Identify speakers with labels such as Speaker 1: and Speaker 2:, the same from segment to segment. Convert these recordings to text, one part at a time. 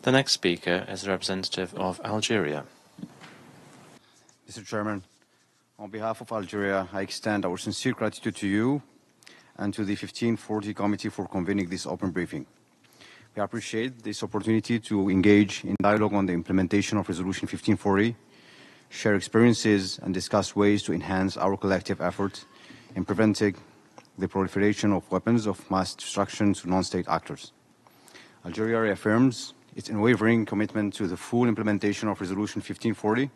Speaker 1: The next speaker is a representative of Algeria.
Speaker 2: Mr. Chairman, on behalf of Algeria, I extend our sincere gratitude to you and to the 1540 Committee for convening this open briefing. We appreciate this opportunity to engage in dialogue on the implementation of Resolution 1540, share experiences, and discuss ways to enhance our collective effort in preventing the proliferation of weapons of mass destruction to non-state actors. Algeria reaffirms its unwavering commitment to the full implementation of Resolution 1540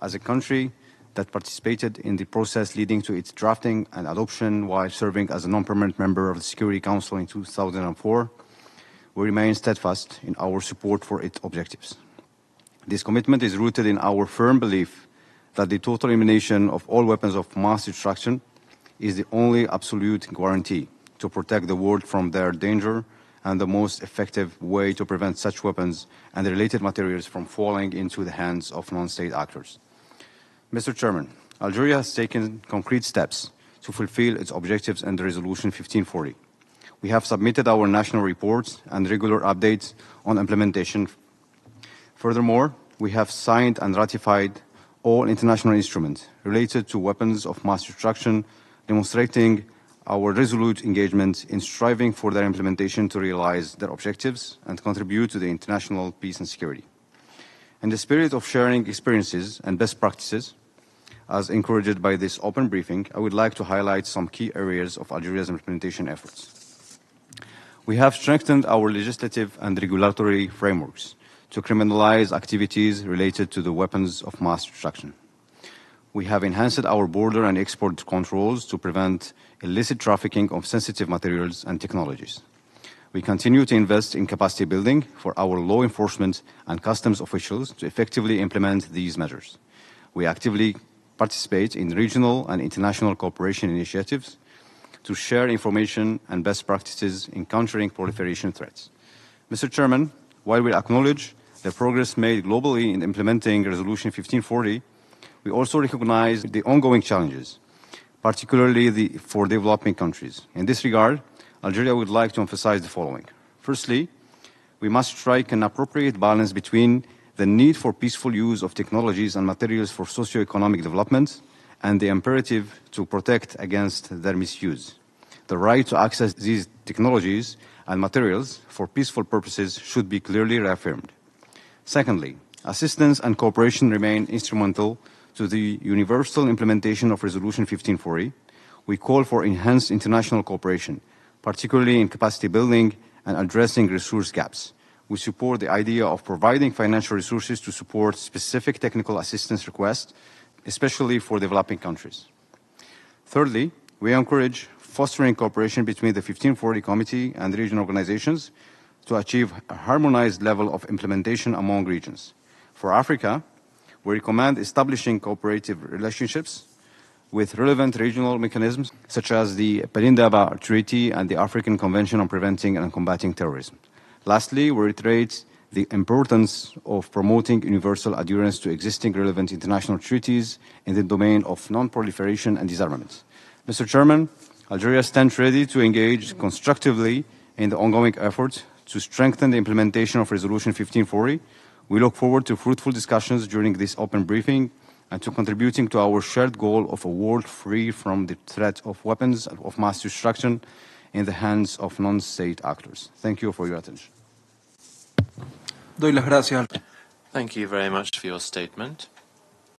Speaker 2: as a country that participated in the process leading to its drafting and adoption while serving as a non-permanent member of the Security Council in 2004. We remain steadfast in our support for its objectives. This commitment is rooted in our firm belief that the total elimination of all weapons of mass destruction is the only absolute guarantee to protect the world from their danger and the most effective way to prevent such weapons and the related materials from falling into the hands of non-state actors. Mr. Chairman, Algeria has taken concrete steps to fulfill its objectives under Resolution 1540. We have submitted our national reports and regular updates on implementation. Furthermore, we have signed and ratified all international instruments related to weapons of mass destruction, demonstrating our resolute engagement in striving for their implementation to realize their objectives and contribute to the international peace and security. In the spirit of sharing experiences and best practices, as encouraged by this open briefing, I would like to highlight some key areas of Algeria's implementation efforts. We have strengthened our legislative and regulatory frameworks to criminalize activities related to the weapons of mass destruction. We have enhanced our border and export controls to prevent illicit trafficking of sensitive materials and technologies. We continue to invest in capacity building for our law enforcement and customs officials to effectively implement these measures. We actively participate in regional and international cooperation initiatives to share information and best practices in countering proliferation threats. Mr. Chairman, while we acknowledge the progress made globally in implementing Resolution 1540, we also recognize the ongoing challenges, particularly for developing countries. In this regard, Algeria would like to emphasize the following. Firstly, we must strike an appropriate balance between the need for peaceful use of technologies and materials for socio-economic development and the imperative to protect against their misuse. The right to access these technologies and materials for peaceful purposes should be clearly reaffirmed. Secondly, assistance and cooperation remain instrumental to the universal implementation of Resolution 1540. We call for enhanced international cooperation, particularly in capacity building and addressing resource gaps. We support the idea of providing financial resources to support specific technical assistance requests, especially for developing countries. Thirdly, we encourage fostering cooperation between the 1540 Committee and regional organizations to achieve a harmonized level of implementation among regions. For Africa, we recommend establishing cooperative relationships with relevant regional mechanisms such as the Pelindaba Treaty and the African Convention on Preventing and Combating Terrorism. Lastly, we reiterate the importance of promoting universal adherence to existing relevant international treaties in the domain of non-proliferation and disarmament. Mr. Chairman, Algeria stands ready to engage constructively in the ongoing effort to strengthen the implementation of Resolution 1540. We look forward to fruitful discussions during this open briefing and to contributing to our shared goal of a world free from the threat of weapons of mass destruction in the hands of non-state actors. Thank you for your attention.
Speaker 1: Thank you very much for your statement.